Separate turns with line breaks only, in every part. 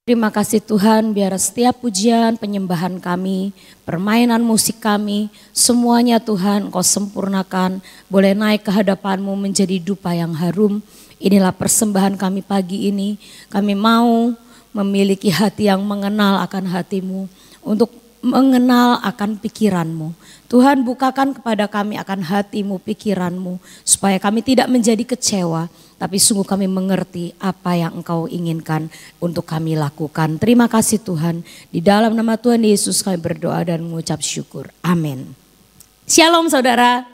Terima kasih Tuhan, biar setiap pujian, penyembahan kami, permainan musik kami, semuanya Tuhan Engkau sempurnakan, boleh naik ke hadapan-Mu menjadi dupa yang harum. Inilah persembahan kami pagi ini, kami mau memiliki hati yang mengenal akan hati-Mu, untuk mengenal akan pikiran-Mu. Tuhan bukakan kepada kami akan hati-Mu, pikiran-Mu, supaya kami tidak menjadi kecewa, tapi sungguh kami mengerti apa yang Engkau inginkan untuk kami lakukan. Terima kasih Tuhan, di dalam nama Tuhan Yesus kami berdoa dan mengucap syukur. Amin. Shalom saudara.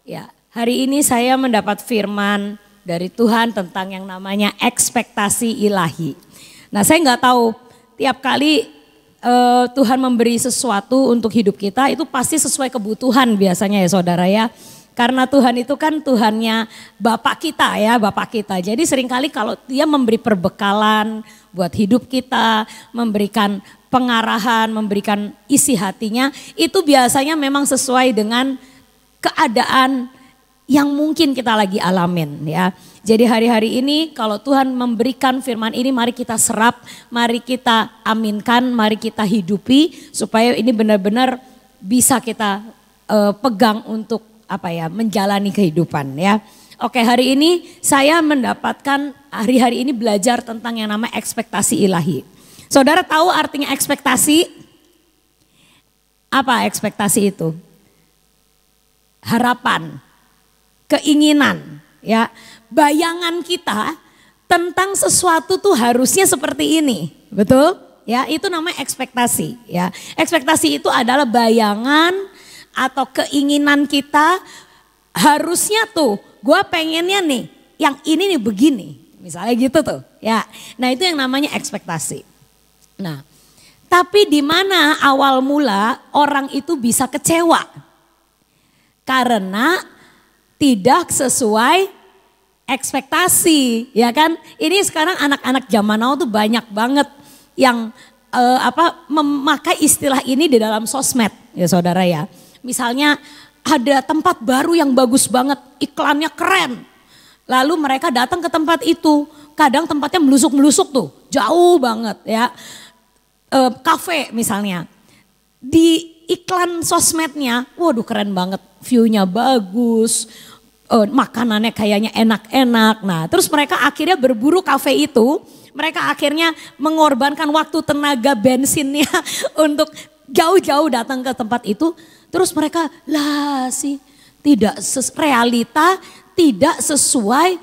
Ya, hari ini saya mendapat firman dari Tuhan tentang yang namanya ekspektasi ilahi. Nah, saya nggak tahu tiap kali Tuhan memberi sesuatu untuk hidup kita itu pasti sesuai kebutuhan biasanya ya saudara ya. Karena Tuhan itu kan Tuhannya Bapak kita ya, Bapak kita. Jadi seringkali kalau Dia memberi perbekalan buat hidup kita, memberikan pengarahan, memberikan isi hatinya, itu biasanya memang sesuai dengan keadaan yang mungkin kita lagi alamin ya. Jadi hari-hari ini kalau Tuhan memberikan firman ini, mari kita serap, mari kita aminkan, mari kita hidupi supaya ini benar-benar bisa kita pegang untuk menjalani kehidupan ya. Oke, hari ini saya mendapatkan hari-hari ini belajar tentang yang namanya ekspektasi ilahi. Saudara tahu artinya ekspektasi? Apa ekspektasi itu? Harapan, keinginan ya. Bayangan kita tentang sesuatu tuh harusnya seperti ini, betul? Ya, itu namanya ekspektasi ya. Ekspektasi itu adalah bayangan atau keinginan kita, harusnya tuh gue pengennya nih yang ini nih begini, misalnya gitu tuh ya. Nah, itu yang namanya ekspektasi. Nah, tapi di mana awal mula orang itu bisa kecewa? Karena tidak sesuai ekspektasi, ya kan? Ini sekarang anak-anak zaman now tuh banyak banget yang memakai istilah ini di dalam sosmed, ya saudara ya. Misalnya ada tempat baru yang bagus banget, iklannya keren. Lalu mereka datang ke tempat itu, kadang tempatnya melusuk-melusuk tuh, jauh banget ya. Kafe misalnya, di iklan sosmednya, waduh keren banget, view-nya bagus, makanannya kayaknya enak-enak. Nah, terus mereka akhirnya berburu kafe itu, mereka akhirnya mengorbankan waktu, tenaga, bensinnya untuk jauh-jauh datang ke tempat itu. Terus mereka realita tidak sesuai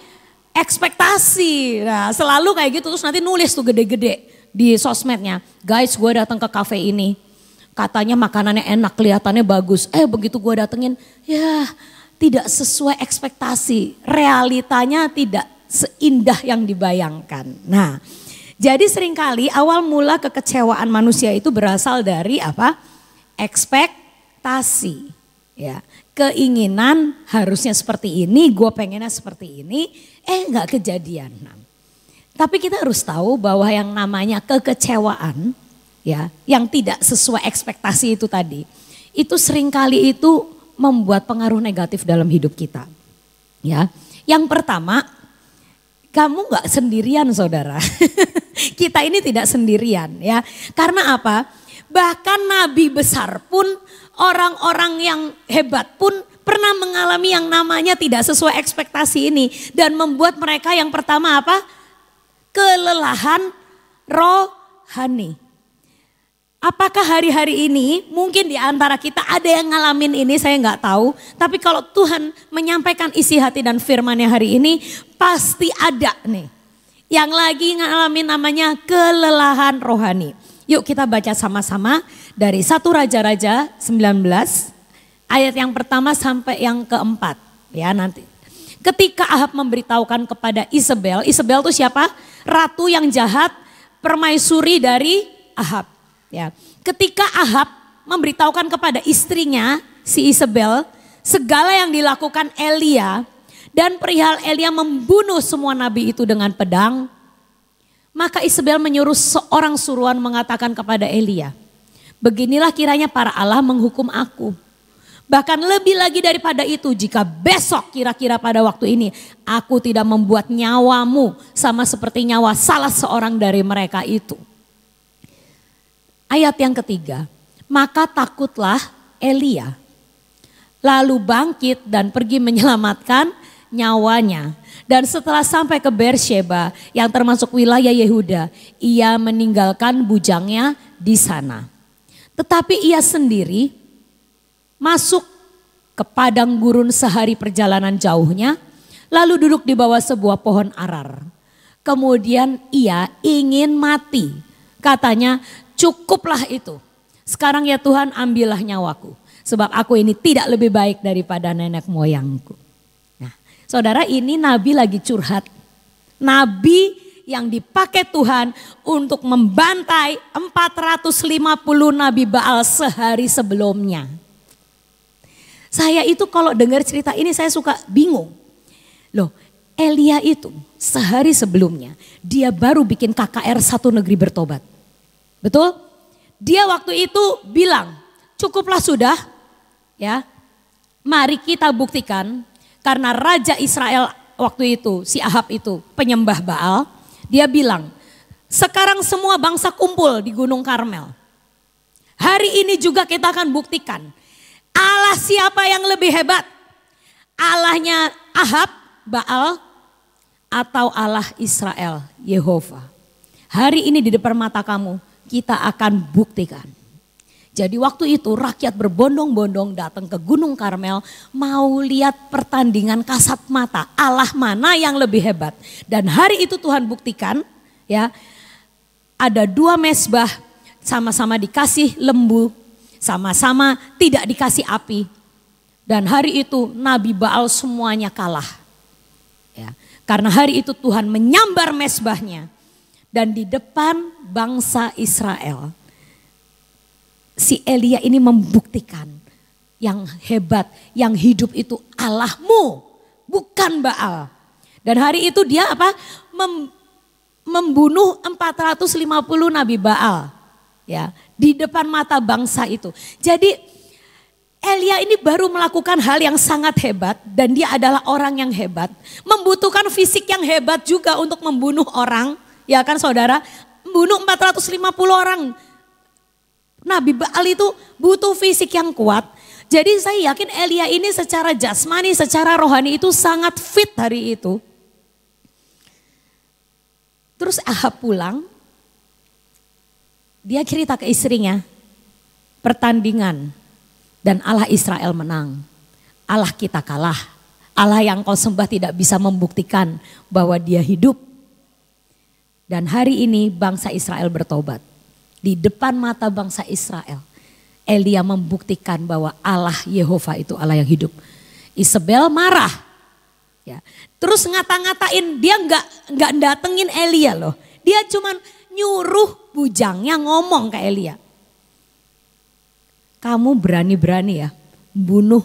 ekspektasi. Nah, selalu kayak gitu, terus nanti nulis tuh gede-gede di sosmednya. Guys, gue datang ke kafe ini, katanya makanannya enak, kelihatannya bagus. Begitu gue datengin, ya tidak sesuai ekspektasi, realitanya tidak seindah yang dibayangkan. Nah, jadi seringkali awal mula kekecewaan manusia itu berasal dari apa? Ekspektasi. Ya, keinginan harusnya seperti ini, gue pengennya seperti ini, nggak kejadian. Nah, tapi kita harus tahu bahwa yang namanya kekecewaan, ya, yang tidak sesuai ekspektasi itu tadi, itu seringkali itu membuat pengaruh negatif dalam hidup kita. Ya, yang pertama, kamu nggak sendirian saudara. Kita ini tidak sendirian ya. Karena apa? Bahkan nabi besar pun, orang-orang yang hebat pun pernah mengalami yang namanya tidak sesuai ekspektasi ini. Dan membuat mereka yang pertama apa? Kelelahan rohani. Apakah hari-hari ini mungkin di antara kita ada yang ngalamin ini, saya nggak tahu. Tapi kalau Tuhan menyampaikan isi hati dan firman-Nya hari ini, pasti ada nih yang lagi ngalamin namanya kelelahan rohani. Yuk kita baca sama-sama dari 1 Raja-Raja 19 ayat yang pertama sampai yang keempat ya nanti. Ketika Ahab memberitahukan kepada Isabel, Isabel itu siapa? Ratu yang jahat, permaisuri dari Ahab. Ya, ketika Ahab memberitahukan kepada istrinya si Isabel segala yang dilakukan Elia dan perihal Elia membunuh semua nabi itu dengan pedang, maka Isabel menyuruh seorang suruhan mengatakan kepada Elia, beginilah kiranya para Allah menghukum aku, Bahkan lebih lagi daripada itu, jika besok kira-kira pada waktu ini aku tidak membuat nyawamu sama seperti nyawa salah seorang dari mereka itu. Ayat yang ketiga, maka takutlah Elia. Lalu bangkit dan pergi menyelamatkan nyawanya. Dan setelah sampai ke Beersheba yang termasuk wilayah Yehuda, ia meninggalkan bujangnya di sana. Tetapi ia sendiri masuk ke padang gurun sehari perjalanan jauhnya, lalu duduk di bawah sebuah pohon arar. Kemudian ia ingin mati. Katanya, cukuplah itu. Sekarang ya Tuhan, ambillah nyawaku. Sebab aku ini tidak lebih baik daripada nenek moyangku. Nah, saudara, ini nabi lagi curhat. Nabi yang dipakai Tuhan untuk membantai 450 nabi Baal sehari sebelumnya. Saya itu kalau dengar cerita ini saya suka bingung. Loh, Elia itu sehari sebelumnya dia baru bikin KKR satu negeri bertobat. Betul? Dia waktu itu bilang, cukuplah sudah ya. Mari kita buktikan, karena Raja Israel waktu itu, si Ahab itu penyembah Baal. Dia bilang, sekarang semua bangsa kumpul di Gunung Karmel. Hari ini juga kita akan buktikan Allah siapa yang lebih hebat. Allahnya Ahab, Baal, atau Allah Israel, Yehova. Hari ini di depan mata kamu kita akan buktikan. Jadi waktu itu rakyat berbondong-bondong datang ke Gunung Karmel mau lihat pertandingan kasat mata. Allah mana yang lebih hebat. Dan hari itu Tuhan buktikan ya, ada dua mezbah sama-sama dikasih lembu, sama-sama tidak dikasih api. Dan hari itu Nabi Baal semuanya kalah. Ya, karena hari itu Tuhan menyambar mezbahnya. Dan di depan bangsa Israel, si Elia ini membuktikan yang hebat, yang hidup itu Allahmu, bukan Baal. Dan hari itu dia apa? Membunuh 450 nabi Baal. Ya, di depan mata bangsa itu. Jadi Elia ini baru melakukan hal yang sangat hebat dan dia adalah orang yang hebat. Membutuhkan fisik yang hebat juga untuk membunuh orang. Ya kan saudara, membunuh 450 orang. Nabi Baal itu butuh fisik yang kuat. Jadi saya yakin Elia ini secara jasmani, secara rohani itu sangat fit hari itu. Terus Ahab pulang, dia cerita ke istrinya, pertandingan dan Allah Israel menang. Allah kita kalah. Allah yang kau sembah tidak bisa membuktikan bahwa dia hidup. Dan hari ini bangsa Israel bertobat. Di depan mata bangsa Israel, Elia membuktikan bahwa Allah Yehova itu Allah yang hidup. Isabel marah. Ya. Terus ngata-ngatain, dia nggak datengin Elia loh. Dia cuman nyuruh bujangnya ngomong ke Elia. Kamu berani-berani ya bunuh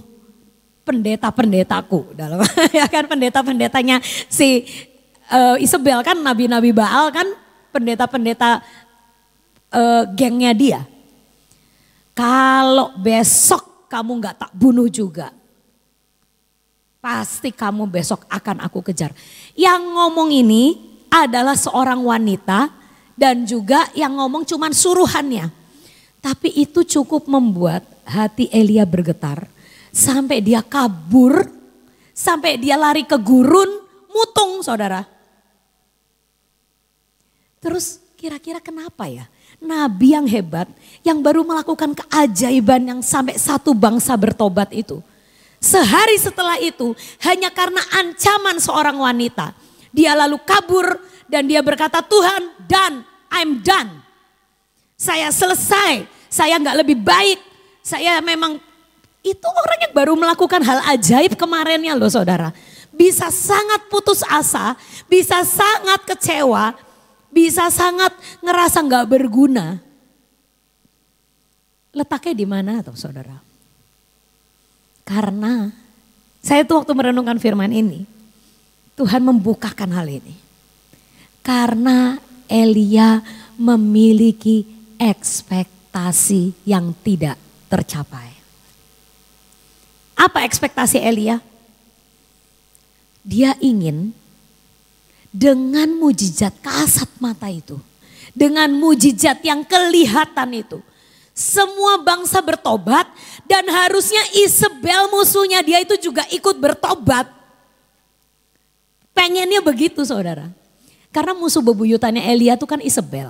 pendeta-pendetaku. Dalam ya kan pendeta-pendetanya si Isabel kan nabi-nabi Baal kan pendeta-pendeta gengnya dia. Kalau besok kamu nggak tak bunuh juga, pasti kamu besok akan aku kejar. Yang ngomong ini adalah seorang wanita dan juga yang ngomong cuman suruhannya. Tapi itu cukup membuat hati Elia bergetar sampai dia kabur, sampai dia lari ke gurun, mutung saudara. Terus kira-kira kenapa ya? Nabi yang hebat, yang baru melakukan keajaiban yang sampai satu bangsa bertobat itu. Sehari setelah itu, hanya karena ancaman seorang wanita, dia lalu kabur dan dia berkata, Tuhan, I'm done. Saya selesai, saya nggak lebih baik. Saya memang, itu orang yang baru melakukan hal ajaib kemarinnya loh saudara. Bisa sangat putus asa, bisa sangat kecewa, bisa sangat ngerasa nggak berguna. Letaknya di mana tuh saudara? Karena saya tuh waktu merenungkan firman ini, Tuhan membukakan hal ini. Karena Elia memiliki ekspektasi yang tidak tercapai. Apa ekspektasi Elia? Dia ingin dengan mujizat kasat mata itu, dengan mujizat yang kelihatan itu, semua bangsa bertobat dan harusnya Isabel musuhnya dia itu juga ikut bertobat. Pengennya begitu saudara. Karena musuh bebuyutannya Elia itu kan Isabel.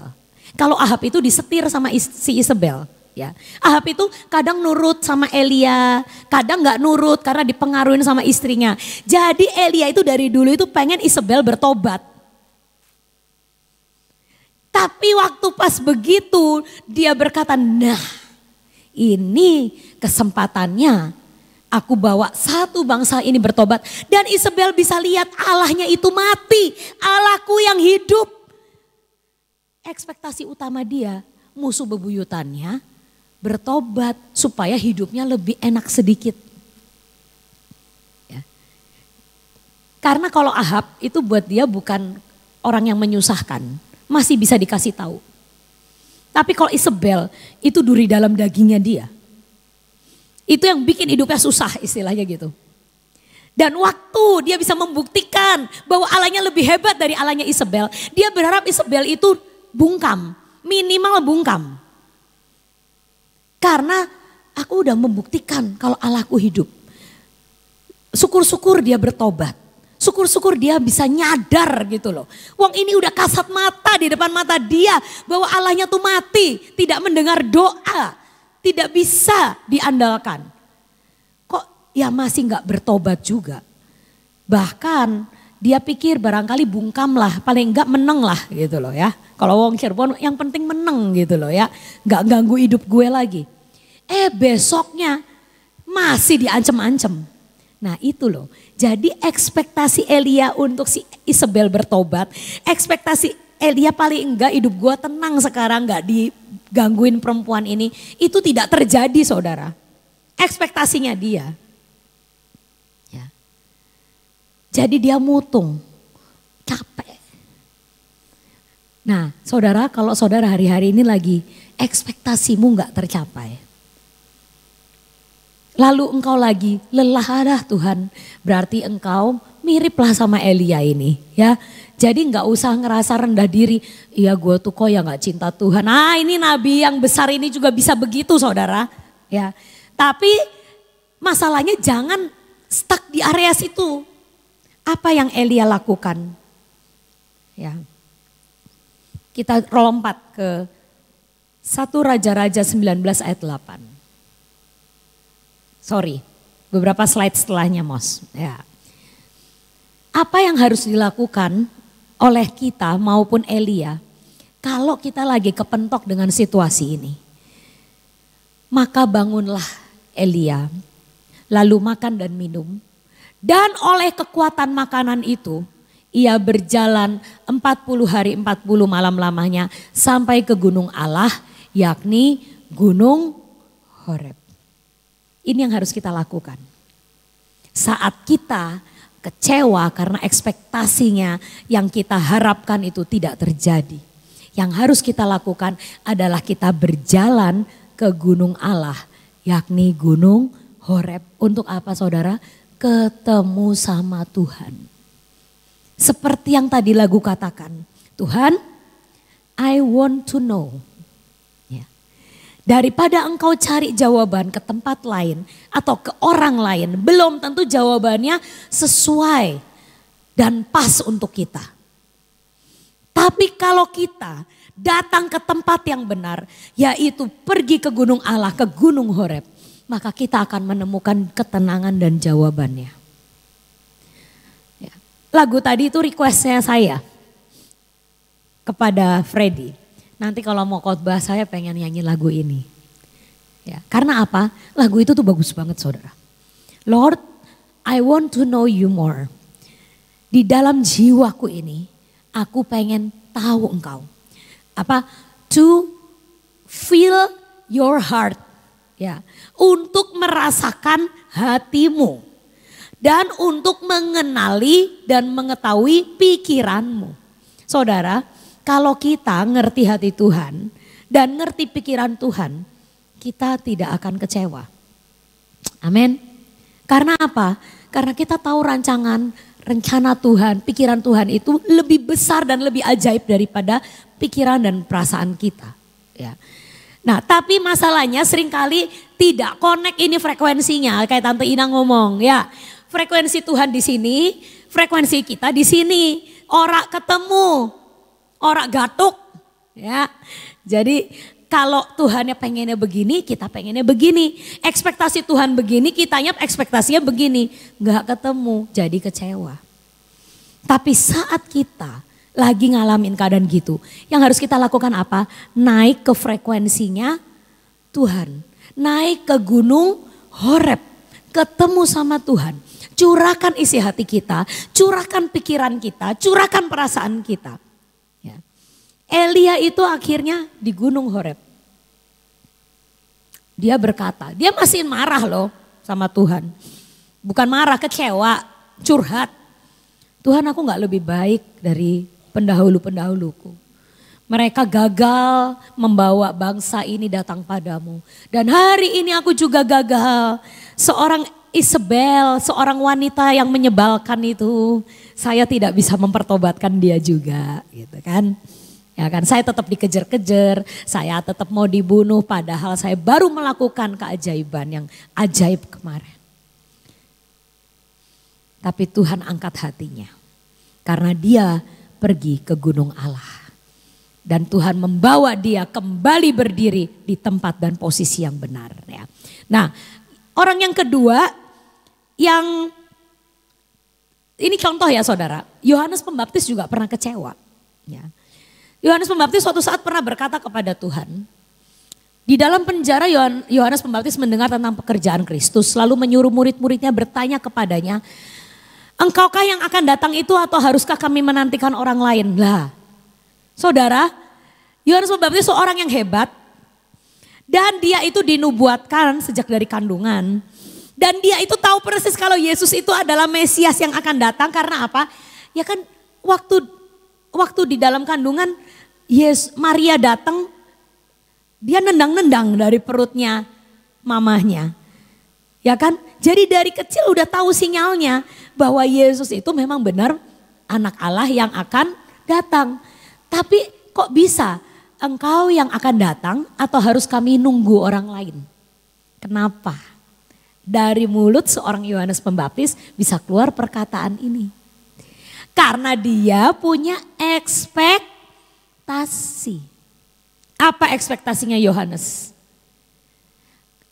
Kalau Ahab itu disetir sama si Isabel. Ya, Ahab itu kadang nurut sama Elia, kadang nggak nurut karena dipengaruhi sama istrinya. Jadi Elia itu dari dulu itu pengen Isabel bertobat. Tapi waktu pas begitu dia berkata, nah ini kesempatannya aku bawa satu bangsa ini bertobat. Dan Isabel bisa lihat Allahnya itu mati, Allahku yang hidup. Ekspektasi utama dia, musuh bebuyutannya bertobat supaya hidupnya lebih enak sedikit. Ya. Karena kalau Ahab itu buat dia bukan orang yang menyusahkan, masih bisa dikasih tahu. Tapi kalau Isabel itu duri dalam dagingnya dia. Itu yang bikin hidupnya susah istilahnya gitu. Dan waktu dia bisa membuktikan bahwa Allahnya lebih hebat dari Allahnya Isabel, dia berharap Isabel itu bungkam, minimal bungkam. Karena aku udah membuktikan kalau Allahku hidup. Syukur-syukur dia bertobat. Syukur-syukur dia bisa nyadar gitu loh. Wong ini udah kasat mata di depan mata dia bahwa Allahnya tuh mati. Tidak mendengar doa. Tidak bisa diandalkan. Kok ya masih gak bertobat juga. Bahkan dia pikir barangkali bungkam lah. Paling enggak menang lah gitu loh ya. Kalau wong Cirebon yang penting menang gitu loh ya. Gak ganggu hidup gue lagi. Besoknya masih diancam-ancam. Nah itu loh. Jadi ekspektasi Elia untuk si Isabel bertobat. Ekspektasi Elia paling enggak hidup gue tenang sekarang gak digangguin perempuan ini. Itu tidak terjadi saudara. Ekspektasinya dia. Ya. Jadi dia mutung. Capek. Nah saudara kalau saudara hari-hari ini lagi ekspektasimu gak tercapai. Lalu engkau lagi lelah Tuhan, berarti engkau miriplah sama Elia ini ya. Jadi nggak usah ngerasa rendah diri, iya gue tuh kok ya nggak cinta Tuhan. Ah ini nabi yang besar ini juga bisa begitu saudara ya. Tapi masalahnya jangan stuck di area situ. Apa yang Elia lakukan? Ya. Kita lompat ke 1 Raja-Raja 19 ayat 8. Sorry, beberapa slide setelahnya Mos. Ya. Apa yang harus dilakukan oleh kita maupun Elia kalau kita lagi kepentok dengan situasi ini? Maka bangunlah Elia, lalu makan dan minum. Dan oleh kekuatan makanan itu, ia berjalan 40 hari 40 malam lamanya sampai ke gunung Allah, yakni gunung Horeb. Ini yang harus kita lakukan. Saat kita kecewa karena ekspektasinya yang kita harapkan itu tidak terjadi. Yang harus kita lakukan adalah kita berjalan ke gunung Allah, yakni gunung Horeb. Untuk apa saudara? Ketemu sama Tuhan. Seperti yang tadi lagu katakan, Tuhan, I want to know. Daripada engkau cari jawaban ke tempat lain atau ke orang lain, belum tentu jawabannya sesuai dan pas untuk kita. Tapi kalau kita datang ke tempat yang benar, yaitu pergi ke gunung Allah, ke gunung Horeb, maka kita akan menemukan ketenangan dan jawabannya. Ya. Lagu tadi itu requestnya saya kepada Freddy. Nanti kalau mau khotbah saya pengen nyanyi lagu ini. Ya, karena apa? Lagu itu tuh bagus banget saudara. Lord, I want to know you more. Di dalam jiwaku ini, aku pengen tahu engkau. Apa? To feel your heart. Ya, untuk merasakan hatimu. Dan untuk mengenali dan mengetahui pikiranmu. Saudara, kalau kita ngerti hati Tuhan dan ngerti pikiran Tuhan, kita tidak akan kecewa. Amin. Karena apa? Karena kita tahu rencana Tuhan, pikiran Tuhan itu lebih besar dan lebih ajaib daripada pikiran dan perasaan kita. Ya. Nah, tapi masalahnya seringkali tidak connect ini frekuensinya, kayak Tante Ina ngomong ya. Frekuensi Tuhan di sini, frekuensi kita di sini. Ora ketemu, ora gatuk ya. Jadi kalau Tuhannya pengennya begini, kita pengennya begini. Ekspektasi Tuhan begini, kitanya ekspektasinya begini. Gak ketemu, jadi kecewa. Tapi saat kita lagi ngalamin keadaan gitu, yang harus kita lakukan apa? Naik ke frekuensinya Tuhan. Naik ke gunung Horeb, ketemu sama Tuhan. Curahkan isi hati kita, curahkan pikiran kita, curahkan perasaan kita. Ya. Elia itu akhirnya di gunung Horeb. Dia berkata, dia masih marah loh sama Tuhan. Bukan marah, kecewa, curhat. Tuhan, aku gak lebih baik dari pendahulu-pendahuluku. Mereka gagal membawa bangsa ini datang padamu. Dan hari ini aku juga gagal. Seorang Isabel, seorang wanita yang menyebalkan itu, saya tidak bisa mempertobatkan dia juga, gitu kan. Ya kan, saya tetap dikejar-kejar, saya tetap mau dibunuh padahal saya baru melakukan keajaiban yang ajaib kemarin. Tapi Tuhan angkat hatinya karena dia pergi ke gunung Allah. Dan Tuhan membawa dia kembali berdiri di tempat dan posisi yang benar. Ya. Nah, orang yang kedua yang ini contoh ya saudara, Yohanes Pembaptis juga pernah kecewa. Ya. Yohanes Pembaptis suatu saat pernah berkata kepada Tuhan, di dalam penjara Yohanes Pembaptis mendengar tentang pekerjaan Kristus, lalu menyuruh murid-muridnya bertanya kepadanya, engkaukah yang akan datang itu atau haruskah kami menantikan orang lain? Lah, saudara, Yohanes Pembaptis seorang yang hebat dan dia itu dinubuatkan sejak dari kandungan. Dan dia itu tahu persis kalau Yesus itu adalah Mesias yang akan datang karena apa? Ya kan waktu di dalam kandungan Maria datang, dia nendang-nendang dari perutnya mamahnya. Ya kan? Jadi dari kecil udah tahu sinyalnya bahwa Yesus itu memang benar anak Allah yang akan datang. Tapi kok bisa engkau yang akan datang atau harus kami nunggu orang lain? Kenapa? Dari mulut seorang Yohanes Pembaptis bisa keluar perkataan ini. Karena dia punya ekspektasi. Apa ekspektasinya Yohanes?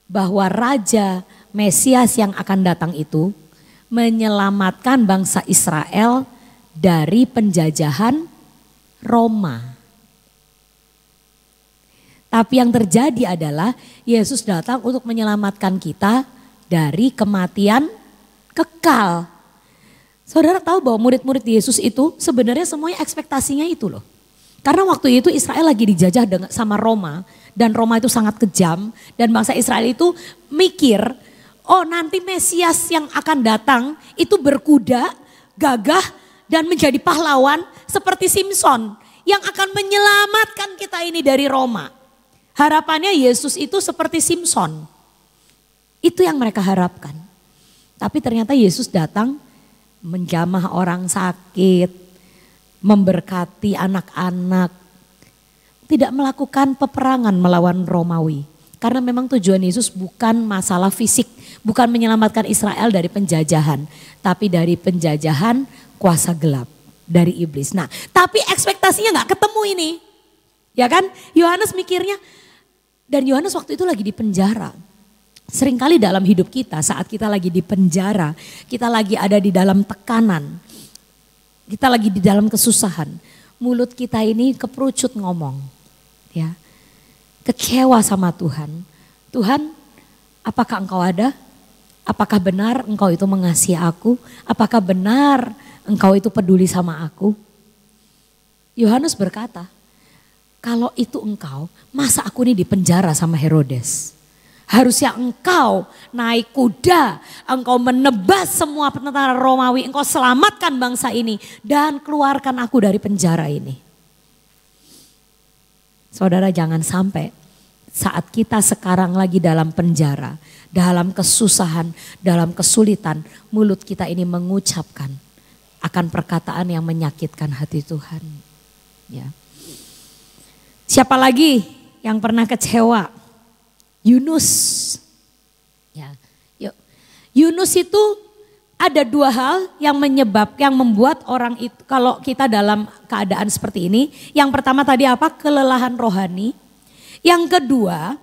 Bahwa Raja Mesias yang akan datang itu menyelamatkan bangsa Israel dari penjajahan Roma. Tapi yang terjadi adalah Yesus datang untuk menyelamatkan kita dari kematian kekal. Saudara tahu bahwa murid-murid Yesus itu sebenarnya semuanya ekspektasinya itu loh. Karena waktu itu Israel lagi dijajah sama Roma dan Roma itu sangat kejam dan bangsa Israel itu mikir, oh nanti Mesias yang akan datang itu berkuda, gagah dan menjadi pahlawan seperti Simpson yang akan menyelamatkan kita ini dari Roma. Harapannya Yesus itu seperti Simpson. Itu yang mereka harapkan. Tapi ternyata Yesus datang menjamah orang sakit, memberkati anak-anak, tidak melakukan peperangan melawan Romawi. Karena memang tujuan Yesus bukan masalah fisik, bukan menyelamatkan Israel dari penjajahan, tapi dari penjajahan kuasa gelap, dari iblis. Nah, tapi ekspektasinya gak ketemu ini. Ya kan? Yohanes mikirnya, dan Yohanes waktu itu lagi di penjara. Seringkali dalam hidup kita saat kita lagi di penjara, kita lagi ada di dalam tekanan, kita lagi di dalam kesusahan, mulut kita ini keperucut ngomong, ya, kecewa sama Tuhan. Tuhan, apakah engkau ada? Apakah benar engkau itu mengasihi aku? Apakah benar engkau itu peduli sama aku? Yohanes berkata, kalau itu engkau, masa aku ini di penjara sama Herodes? Harusnya engkau naik kuda, engkau menebas semua tentara Romawi, engkau selamatkan bangsa ini dan keluarkan aku dari penjara ini. Saudara, jangan sampai saat kita sekarang lagi dalam penjara, dalam kesusahan, dalam kesulitan, mulut kita ini mengucapkan akan perkataan yang menyakitkan hati Tuhan. Ya. Siapa lagi yang pernah kecewa? Yunus. Ya. Yuk. Yunus itu ada dua hal yang membuat orang itu, kalau kita dalam keadaan seperti ini. Yang pertama tadi apa? Kelelahan rohani. Yang kedua,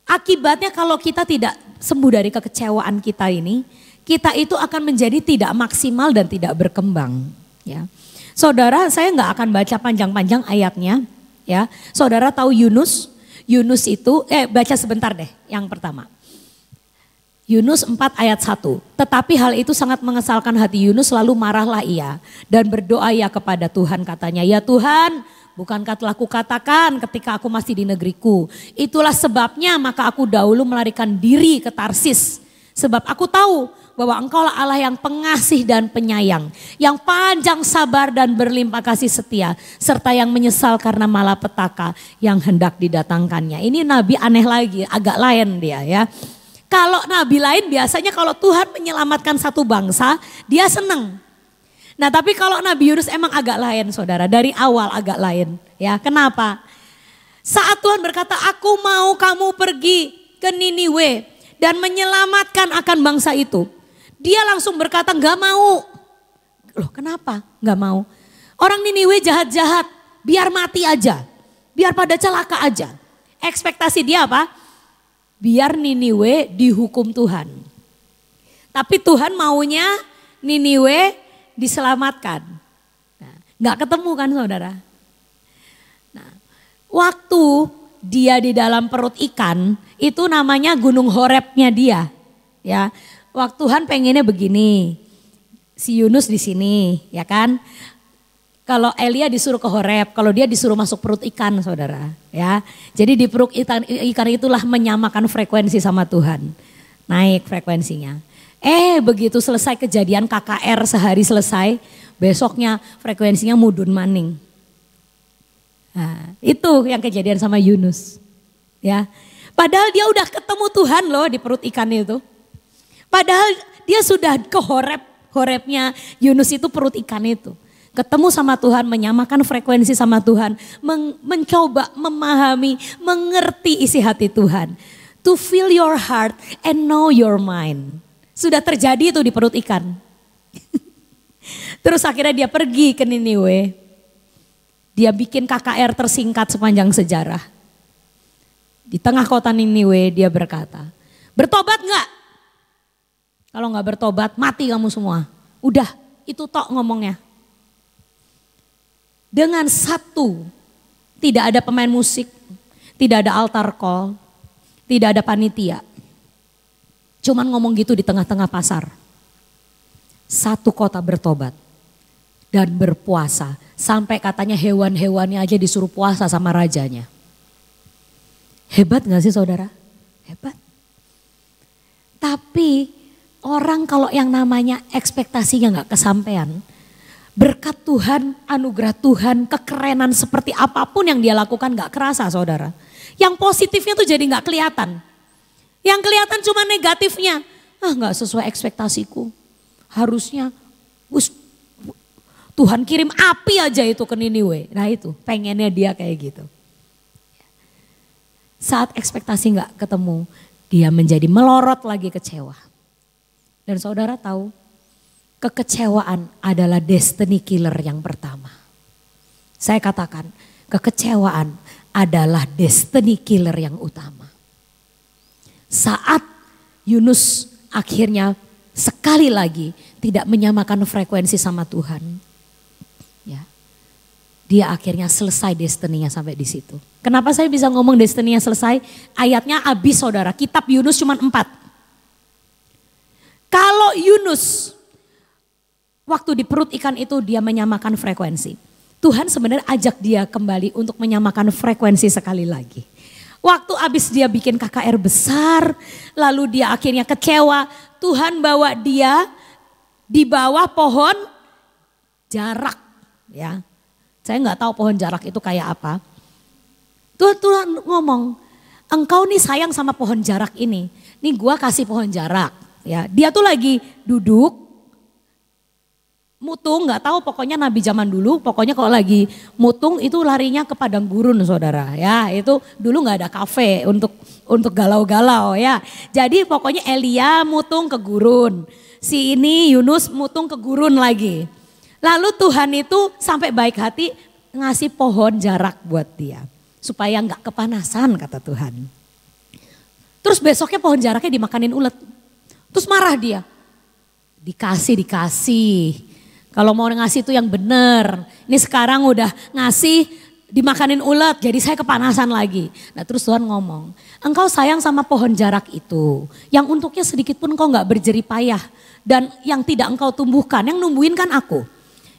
akibatnya kalau kita tidak sembuh dari kekecewaan kita ini, kita itu akan menjadi tidak maksimal dan tidak berkembang. Ya, saudara, saya nggak akan baca panjang-panjang ayatnya. Ya, saudara tahu Yunus? Yunus itu, baca sebentar deh yang pertama. Yunus 4 ayat 1. Tetapi hal itu sangat mengesalkan hati Yunus, lalu marahlah ia dan berdoa ia kepada Tuhan, katanya, ya Tuhan, bukankah telah kukatakan ketika aku masih di negeriku, itulah sebabnya maka aku dahulu melarikan diri ke Tarsis. Sebab aku tahu bahwa Engkaulah Allah yang pengasih dan penyayang, yang panjang sabar dan berlimpah kasih setia, serta yang menyesal karena malapetaka yang hendak didatangkannya. Ini nabi aneh lagi, agak lain dia ya. Kalau nabi lain biasanya kalau Tuhan menyelamatkan satu bangsa, dia senang. Nah tapi kalau Nabi Yunus emang agak lain saudara, dari awal agak lain. Ya, kenapa? Saat Tuhan berkata, aku mau kamu pergi ke Niniwe dan menyelamatkan akan bangsa itu. Dia langsung berkata gak mau. Loh kenapa gak mau? Orang Niniwe jahat-jahat, biar mati aja. Biar pada celaka aja. Ekspektasi dia apa? Biar Niniwe dihukum Tuhan. Tapi Tuhan maunya Niniwe diselamatkan. Nah, gak ketemu kan saudara? Nah, waktu dia di dalam perut ikan, itu namanya gunung Horebnya dia. Ya, waktu Tuhan pengennya begini, si Yunus di sini, ya kan? Kalau Elia disuruh ke Horeb, kalau dia disuruh masuk perut ikan saudara. Ya, jadi di perut ikan itulah menyamakan frekuensi sama Tuhan, naik frekuensinya. Begitu selesai kejadian KKR sehari selesai, besoknya frekuensinya mudun maning. Nah, itu yang kejadian sama Yunus. Ya, padahal dia udah ketemu Tuhan loh di perut ikan itu. Padahal dia sudah ke Horebnya Yunus itu perut ikan itu. Ketemu sama Tuhan, menyamakan frekuensi sama Tuhan, mencoba memahami, mengerti isi hati Tuhan. To feel your heart and know your mind. Sudah terjadi itu di perut ikan. Terus akhirnya dia pergi ke Niniwe. Dia bikin KKR tersingkat sepanjang sejarah. Di tengah kota Niniwe dia berkata, bertobat enggak? Kalau enggak bertobat mati kamu semua. Udah itu tok ngomongnya. Dengan satu, tidak ada pemain musik, tidak ada altar call, tidak ada panitia. Cuman ngomong gitu di tengah-tengah pasar. Satu kota bertobat dan berpuasa. Sampai katanya hewan-hewannya aja disuruh puasa sama rajanya. Hebat gak sih saudara? Hebat. Tapi orang kalau yang namanya ekspektasinya gak kesampean. Berkat Tuhan, anugerah Tuhan, kekerenan seperti apapun yang dia lakukan gak kerasa saudara. Yang positifnya tuh jadi gak kelihatan. Yang kelihatan cuma negatifnya. Gak sesuai ekspektasiku. Harusnya Tuhan kirim api aja itu ke Niniwe. Nah itu pengennya dia kayak gitu. Saat ekspektasi gak ketemu, dia menjadi melorot lagi kecewa. Dan saudara tahu, kekecewaan adalah destiny killer yang pertama. Saya katakan, kekecewaan adalah destiny killer yang utama. Saat Yunus akhirnya sekali lagi tidak menyamakan frekuensi sama Tuhan, ya, dia akhirnya selesai destiny-nya sampai di situ. Kenapa saya bisa ngomong destiny-nya selesai? Ayatnya habis saudara, kitab Yunus cuma 4. Kalau Yunus waktu di perut ikan itu dia menyamakan frekuensi. Tuhan sebenarnya ajak dia kembali untuk menyamakan frekuensi sekali lagi. Waktu habis dia bikin KKR besar, lalu dia akhirnya kecewa. Tuhan bawa dia di bawah pohon jarak. Ya, saya nggak tahu pohon jarak itu kayak apa. Tuhan ngomong, engkau nih sayang sama pohon jarak ini. Nih gua kasih pohon jarak. Ya, dia tuh lagi duduk, mutung, nggak tahu pokoknya nabi zaman dulu, pokoknya kalau lagi mutung itu larinya ke padang gurun saudara. Ya, itu dulu nggak ada kafe untuk galau-galau ya. Jadi pokoknya Elia mutung ke gurun, si ini Yunus mutung ke gurun lagi. Lalu Tuhan itu sampai baik hati ngasih pohon jarak buat dia supaya nggak kepanasan kata Tuhan. Terus besoknya pohon jaraknya dimakanin ulet. Terus marah dia. Dikasih. Kalau mau ngasih itu yang benar. Ini sekarang udah ngasih dimakanin ulet jadi saya kepanasan lagi. Nah terus Tuhan ngomong, engkau sayang sama pohon jarak itu. Yang untuknya sedikit pun engkau gak berjerih payah. Dan yang tidak engkau tumbuhkan, yang numbuhin kan aku.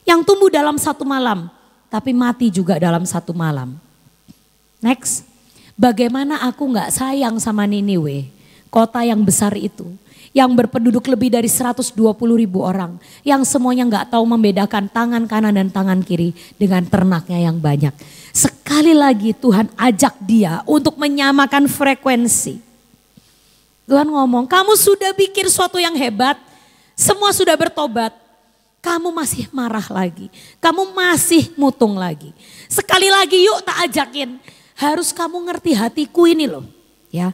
Yang tumbuh dalam 1 malam, tapi mati juga dalam 1 malam. Next, bagaimana aku gak sayang sama Niniwe, kota yang besar itu. Yang berpenduduk lebih dari 120.000 orang. Yang semuanya gak tahu membedakan tangan kanan dan tangan kiri dengan ternaknya yang banyak. Sekali lagi Tuhan ajak dia untuk menyamakan frekuensi. Tuhan ngomong, kamu sudah bikin sesuatu yang hebat. Semua sudah bertobat. Kamu masih marah lagi. Kamu masih mutung lagi. Sekali lagi yuk tak ajakin. Harus kamu ngerti hatiku ini loh. Ya.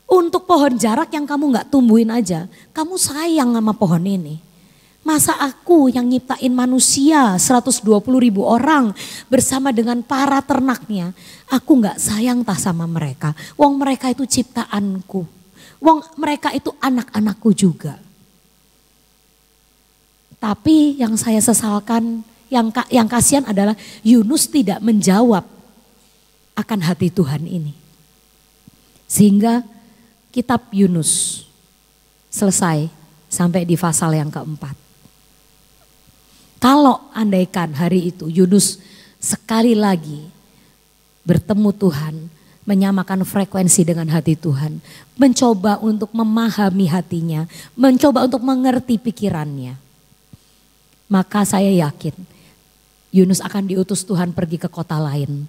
Untuk pohon jarak yang kamu gak tumbuhin aja, kamu sayang sama pohon ini. Masa aku yang nyiptain manusia 120.000 orang bersama dengan para ternaknya, aku gak sayang tak sama mereka. Wong mereka itu ciptaanku, wong mereka itu anak-anakku juga. Tapi yang saya sesalkan, yang kasihan adalah Yunus tidak menjawab akan hati Tuhan ini. Sehingga kitab Yunus selesai sampai di pasal yang keempat. Kalau andaikan hari itu Yunus sekali lagi bertemu Tuhan, menyamakan frekuensi dengan hati Tuhan, mencoba untuk memahami hatinya, mencoba untuk mengerti pikirannya, maka saya yakin Yunus akan diutus Tuhan pergi ke kota lain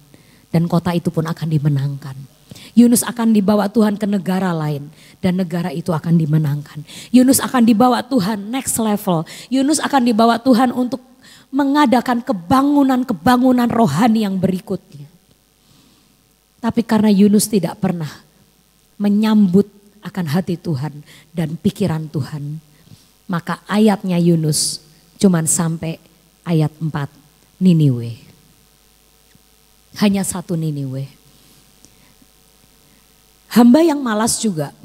dan kota itu pun akan dimenangkan. Yunus akan dibawa Tuhan ke negara lain dan negara itu akan dimenangkan. Yunus akan dibawa Tuhan next level. Yunus akan dibawa Tuhan untuk mengadakan kebangunan rohani yang berikutnya. Tapi karena Yunus tidak pernah menyambut akan hati Tuhan dan pikiran Tuhan, maka ayatnya Yunus cuman sampai ayat 4, Niniwe. Hanya 1 Niniwe. Hamba yang malas juga,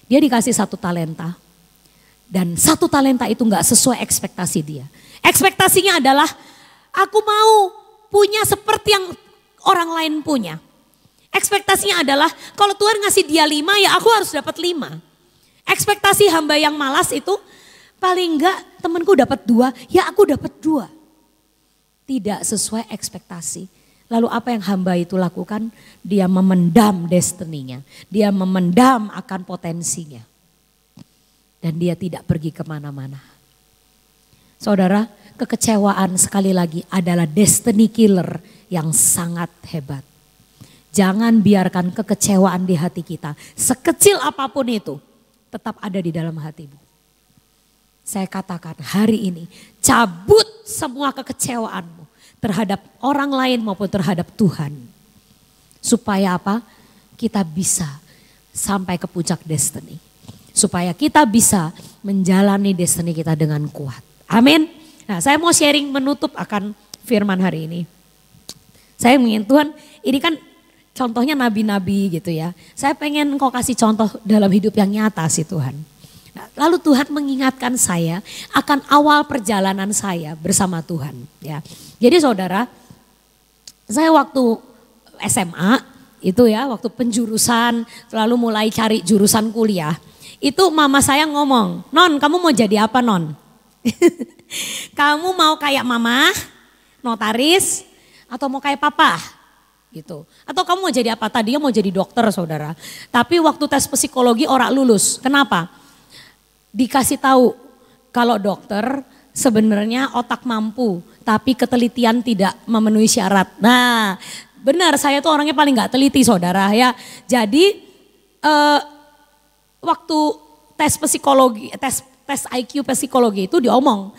dia dikasih 1 talenta. Dan 1 talenta itu gak sesuai ekspektasi dia. Ekspektasinya adalah, aku mau punya seperti yang orang lain punya. Ekspektasinya adalah, kalau Tuhan ngasih dia 5 ya aku harus dapat 5. Ekspektasi hamba yang malas itu, paling enggak temanku dapat 2, ya aku dapat 2. Tidak sesuai ekspektasi. Lalu apa yang hamba itu lakukan? Dia memendam destininya. Dia memendam akan potensinya. Dan dia tidak pergi kemana-mana. Saudara, kekecewaan sekali lagi adalah destiny killer yang sangat hebat. Jangan biarkan kekecewaan di hati kita, sekecil apapun itu, tetap ada di dalam hatimu. Saya katakan hari ini, cabut semua kekecewaanmu terhadap orang lain maupun terhadap Tuhan. Supaya apa? Kita bisa sampai ke puncak destiny. Supaya kita bisa menjalani destiny kita dengan kuat. Amin. Nah, saya mau sharing menutup akan firman hari ini. Saya ingin Tuhan, ini kan contohnya nabi-nabi gitu ya. Saya pengen Engkau kasih contoh dalam hidup yang nyata sih Tuhan. Nah, lalu Tuhan mengingatkan saya akan awal perjalanan saya bersama Tuhan. Ya, jadi saudara, saya waktu SMA itu ya, waktu penjurusan, lalu mulai cari jurusan kuliah. Itu mama saya ngomong, "Non, kamu mau jadi apa, Non?" Kamu mau kayak mama, notaris, atau mau kayak papa? Gitu. Atau kamu mau jadi apa? Tadinya mau jadi dokter saudara. Tapi waktu tes psikologi ora lulus. Kenapa? Dikasih tahu kalau dokter sebenarnya otak mampu. Tapi ketelitian tidak memenuhi syarat. Nah benar, saya tuh orangnya paling gak teliti saudara ya. Jadi eh, waktu tes psikologi, tes IQ psikologi itu diomong,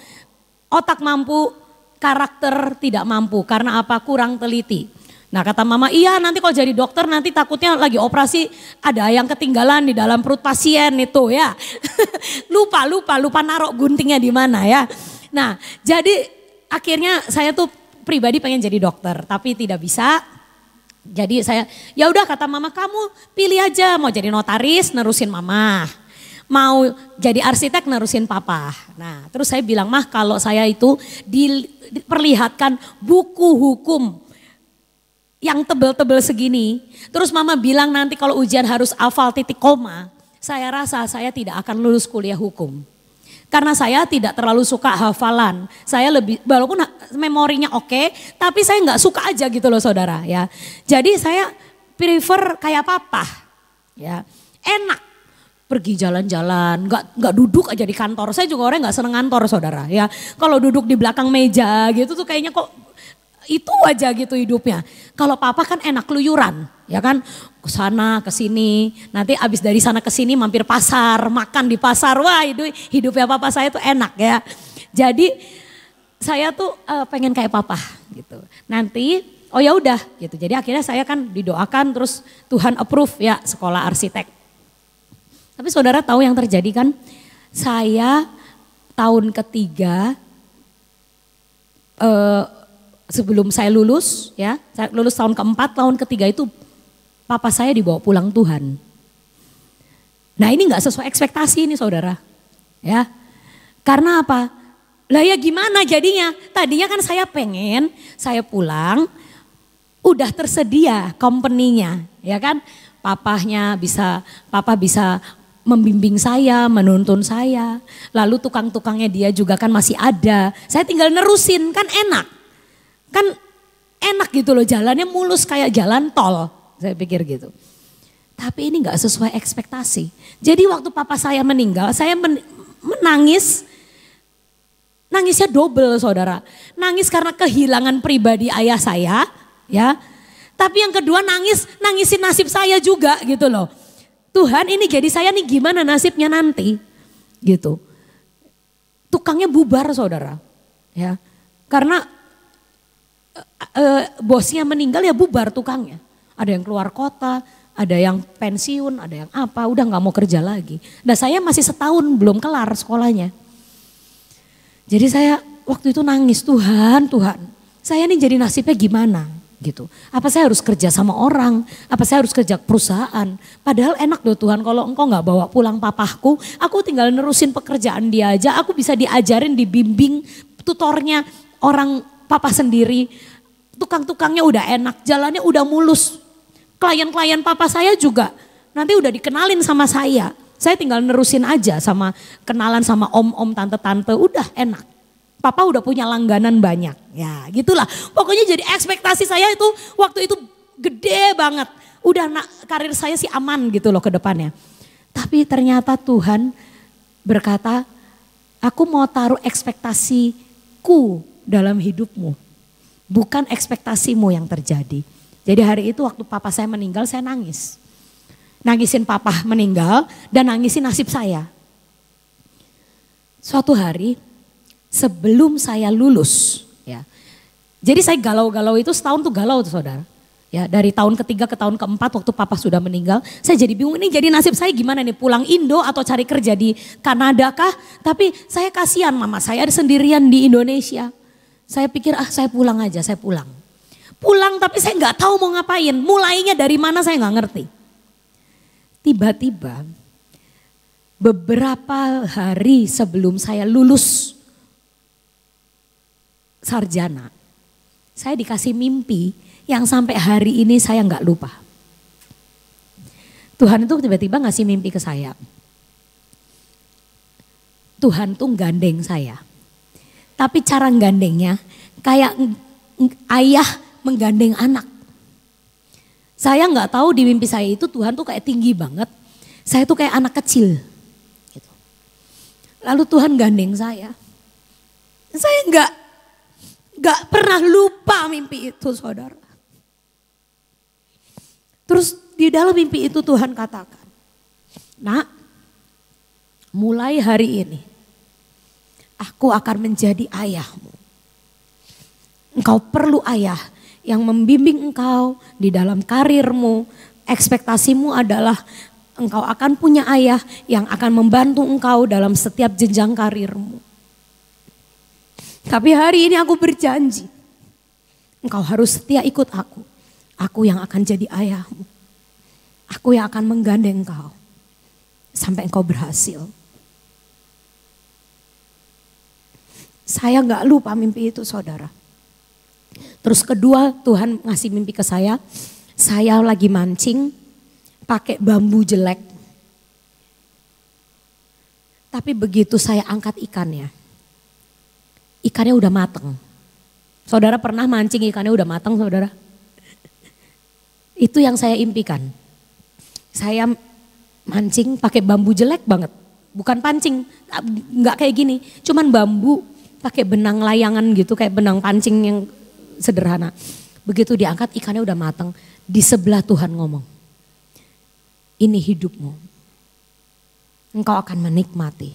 otak mampu, karakter tidak mampu. Karena apa? Kurang teliti. Nah kata mama, iya nanti kalau jadi dokter nanti takutnya lagi operasi ada yang ketinggalan di dalam perut pasien itu ya. lupa naruh guntingnya di mana ya. Nah jadi akhirnya saya tuh pribadi pengen jadi dokter tapi tidak bisa. Jadi saya ya udah kata mama, kamu pilih aja mau jadi notaris nerusin mama. Mau jadi arsitek nerusin papa. Nah terus saya bilang, mah kalau saya itu diperlihatkan buku hukum yang tebel-tebel segini. Terus mama bilang nanti kalau ujian harus hafal titik koma. Saya rasa saya tidak akan lulus kuliah hukum. Karena saya tidak terlalu suka hafalan. Saya lebih, walaupun memorinya oke, tapi saya nggak suka aja gitu loh saudara ya. Jadi saya prefer kayak papa ya. Enak. Pergi jalan-jalan, nggak duduk aja di kantor. Saya juga orang nggak seneng kantor saudara ya. Kalau duduk di belakang meja gitu tuh kayaknya kok itu aja gitu hidupnya. Kalau papa kan enak keluyuran, ya kan? Ke sana, ke sini. Nanti abis dari sana ke sini mampir pasar, makan di pasar. Wah, hidupnya papa saya tuh enak ya. Jadi saya tuh pengen kayak papa gitu. Nanti oh ya udah gitu. Jadi akhirnya saya kan didoakan terus Tuhan approve ya sekolah arsitek. Tapi saudara tahu yang terjadi kan? Saya tahun ketiga sebelum saya lulus ya, saya lulus tahun keempat, tahun ketiga itu papa saya dibawa pulang Tuhan. Nah ini gak sesuai ekspektasi ini saudara. Ya, karena apa? Lah ya gimana jadinya? Tadinya kan saya pengen, saya pulang, udah tersedia company-nya ya kan. Papa bisa membimbing saya, menuntun saya. Lalu tukang-tukangnya dia juga kan masih ada. Saya tinggal nerusin, kan enak. Kan enak gitu loh, jalannya mulus kayak jalan tol, saya pikir gitu. Tapi ini gak sesuai ekspektasi. Jadi waktu papa saya meninggal, saya menangis, nangisnya double saudara. Nangis karena kehilangan pribadi ayah saya, ya. Tapi yang kedua nangisin nasib saya juga gitu loh. Tuhan ini jadi saya nih gimana nasibnya nanti, gitu. Tukangnya bubar saudara, ya. Karena bosnya meninggal ya bubar tukangnya. Ada yang keluar kota, ada yang pensiun, ada yang apa, udah gak mau kerja lagi. Nah saya masih setahun belum kelar sekolahnya. Jadi saya waktu itu nangis, Tuhan, saya ini jadi nasibnya gimana gitu. Apa saya harus kerja sama orang, apa saya harus kerja perusahaan. Padahal enak loh Tuhan kalau engkau gak bawa pulang papahku, aku tinggal nerusin pekerjaan dia aja, aku bisa diajarin, dibimbing, tutornya orang papa sendiri, tukang-tukangnya udah enak, jalannya udah mulus. Klien-klien papa saya juga nanti udah dikenalin sama saya. Saya tinggal nerusin aja sama kenalan sama om-om, tante-tante, udah enak. Papa udah punya langganan banyak. Ya gitulah. Pokoknya jadi ekspektasi saya itu waktu itu gede banget. Udah karir saya sih aman gitu loh ke depannya. Tapi ternyata Tuhan berkata, aku mau taruh ekspektasiku dalam hidupmu, bukan ekspektasimu yang terjadi. Jadi hari itu waktu papa saya meninggal saya nangis. Nangisin papa meninggal dan nangisin nasib saya. Suatu hari sebelum saya lulus ya. Jadi saya galau-galau itu setahun tuh galau tuh saudara. Ya, dari tahun ketiga ke tahun keempat waktu papa sudah meninggal, saya jadi bingung ini jadi nasib saya gimana nih, pulang Indo atau cari kerja di Kanada kah? Tapi saya kasihan mama saya ada sendirian di Indonesia. Saya pikir saya pulang aja, saya pulang. Pulang tapi saya nggak tahu mau ngapain, mulainya dari mana saya nggak ngerti. Tiba-tiba beberapa hari sebelum saya lulus sarjana, saya dikasih mimpi yang sampai hari ini saya nggak lupa. Tuhan itu tiba-tiba ngasih mimpi ke saya. Tuhan tuh gandeng saya. Tapi cara gandengnya kayak ayah menggandeng anak. Saya nggak tahu di mimpi saya itu Tuhan tuh kayak tinggi banget. Saya tuh kayak anak kecil. Gitu. Lalu Tuhan gandeng saya. Saya nggak pernah lupa mimpi itu saudara. Terus di dalam mimpi itu Tuhan katakan, Nak, mulai hari ini aku akan menjadi ayahmu. Engkau perlu ayah yang membimbing engkau di dalam karirmu. Ekspektasimu adalah engkau akan punya ayah yang akan membantu engkau dalam setiap jenjang karirmu. Tapi hari ini aku berjanji, engkau harus setia ikut aku. Aku yang akan jadi ayahmu. Aku yang akan menggandeng engkau sampai engkau berhasil. Saya gak lupa mimpi itu, saudara. Terus kedua, Tuhan ngasih mimpi ke saya. Saya lagi mancing pakai bambu jelek. Tapi begitu saya angkat ikannya, ikannya udah mateng. Saudara pernah mancing ikannya udah mateng, saudara? Itu yang saya impikan. Saya mancing pakai bambu jelek banget. Bukan pancing, nggak kayak gini. Cuman bambu pakai benang layangan gitu, kayak benang pancing yang sederhana. Begitu diangkat ikannya udah mateng. Di sebelah Tuhan ngomong, ini hidupmu. Engkau akan menikmati.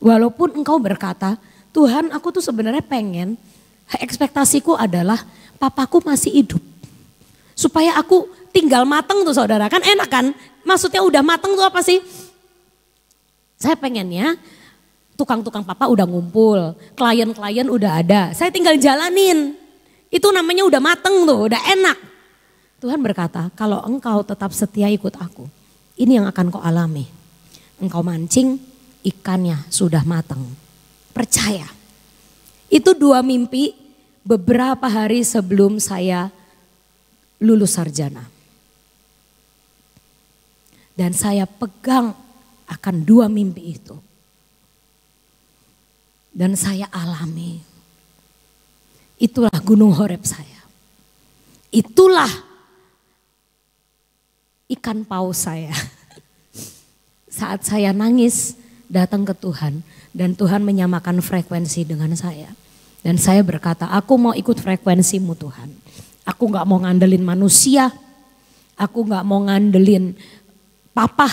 Walaupun engkau berkata, Tuhan aku tuh sebenarnya pengen, ekspektasiku adalah papaku masih hidup. Supaya aku tinggal mateng tuh saudara, kan enak kan? Maksudnya udah mateng tuh apa sih? Saya pengennya tukang-tukang papa udah ngumpul, klien-klien udah ada, saya tinggal jalanin. Itu namanya udah mateng tuh, udah enak. Tuhan berkata, kalau engkau tetap setia ikut aku, ini yang akan kau alami. Engkau mancing, ikannya sudah matang. Percaya. Itu dua mimpi beberapa hari sebelum saya lulus sarjana. Dan saya pegang akan dua mimpi itu. Dan saya alami. Itulah Gunung Horeb saya. Itulah ikan paus saya. Saat saya nangis datang ke Tuhan dan Tuhan menyamakan frekuensi dengan saya. Dan saya berkata, aku mau ikut frekuensimu Tuhan. Aku gak mau ngandelin manusia, aku gak mau ngandelin papa,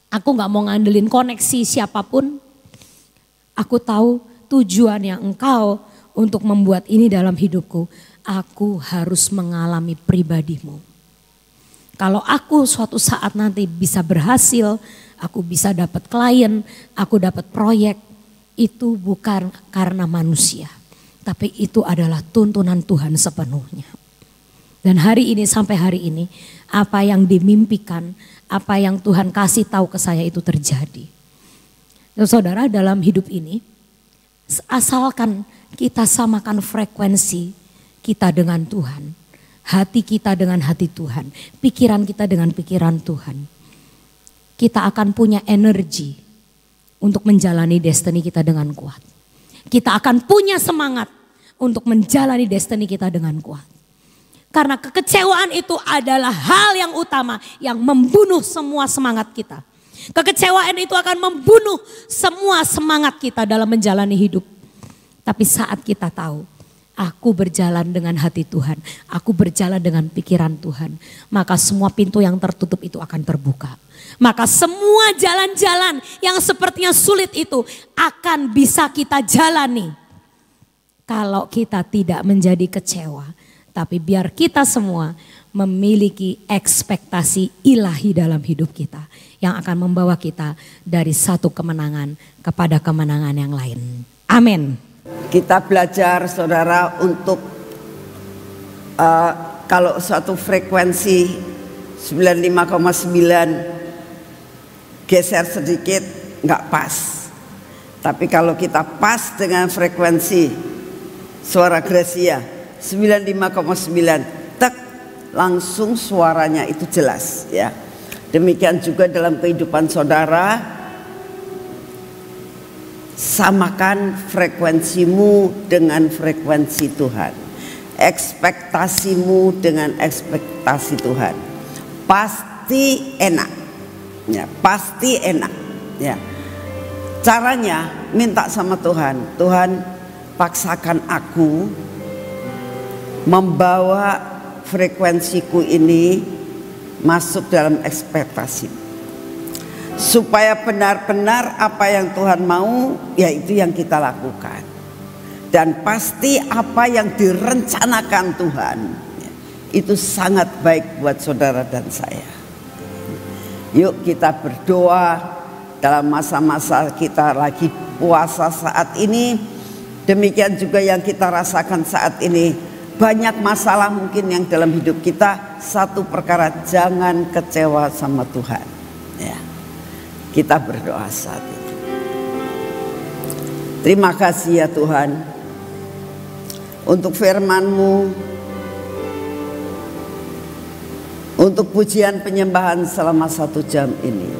aku gak mau ngandelin koneksi siapapun. Aku tahu tujuan yang engkau untuk membuat ini dalam hidupku. Aku harus mengalami pribadimu. Kalau aku suatu saat nanti bisa berhasil, aku bisa dapat klien, aku dapat proyek, itu bukan karena manusia. Tapi itu adalah tuntunan Tuhan sepenuhnya. Dan hari ini sampai hari ini, apa yang dimimpikan, apa yang Tuhan kasih tahu ke saya itu terjadi. Dan saudara dalam hidup ini, asalkan kita samakan frekuensi kita dengan Tuhan. Hati kita dengan hati Tuhan, pikiran kita dengan pikiran Tuhan. Kita akan punya energi untuk menjalani destiny kita dengan kuat. Kita akan punya semangat untuk menjalani destiny kita dengan kuat. Karena kekecewaan itu adalah hal yang utama yang membunuh semua semangat kita. Kekecewaan itu akan membunuh semua semangat kita dalam menjalani hidup. Tapi saat kita tahu, aku berjalan dengan hati Tuhan, aku berjalan dengan pikiran Tuhan, maka semua pintu yang tertutup itu akan terbuka. Maka semua jalan-jalan yang sepertinya sulit itu akan bisa kita jalani. Kalau kita tidak menjadi kecewa, tapi biar kita semua memiliki ekspektasi ilahi dalam hidup kita. Yang akan membawa kita dari satu kemenangan kepada kemenangan yang lain. Amin.
Kita belajar saudara untuk kalau suatu frekuensi 95,9 geser sedikit nggak pas. Tapi kalau kita pas dengan frekuensi suara Gracia 95,9 tek langsung suaranya itu jelas ya. Demikian juga dalam kehidupan saudara, samakan frekuensimu dengan frekuensi Tuhan. Ekspektasimu dengan ekspektasi Tuhan. Pasti enak. Ya, pasti enak. Ya. Caranya minta sama Tuhan, Tuhan paksakan aku membawa frekuensiku ini masuk dalam ekspektasi. supaya benar-benar apa yang Tuhan mau, yaitu yang kita lakukan. Dan pasti apa yang direncanakan Tuhan itu sangat baik buat saudara dan saya. Yuk kita berdoa dalam masa-masa kita lagi puasa saat ini. Demikian juga yang kita rasakan saat ini. Banyak masalah mungkin yang dalam hidup kita. Satu perkara, jangan kecewa sama Tuhan ya. Kita berdoa saat itu. Terima kasih ya Tuhan untuk firman-Mu, untuk pujian penyembahan selama 1 jam ini.